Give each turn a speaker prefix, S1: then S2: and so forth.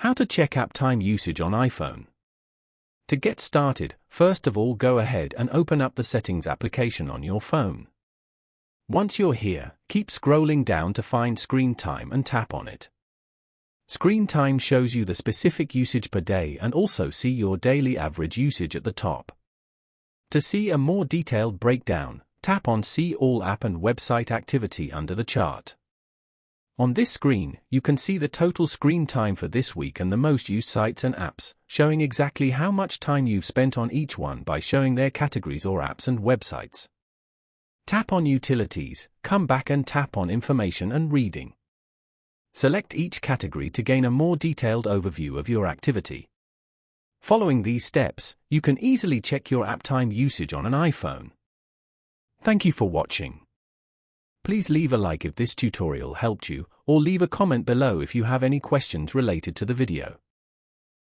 S1: How to check app time usage on iPhone. To get started, first of all go ahead and open up the Settings application on your phone. Once you're here, keep scrolling down to find Screen Time and tap on it. Screen Time shows you the specific usage per day and also see your daily average usage at the top. To see a more detailed breakdown, tap on See All App and Website Activity under the chart. On this screen, you can see the total screen time for this week and the most used sites and apps, showing exactly how much time you've spent on each one by showing their categories or apps and websites. Tap on Utilities, come back and tap on Information and Reading. Select each category to gain a more detailed overview of your activity. Following these steps, you can easily check your app time usage on an iPhone. Thank you for watching. Please leave a like if this tutorial helped you, or leave a comment below if you have any questions related to the video.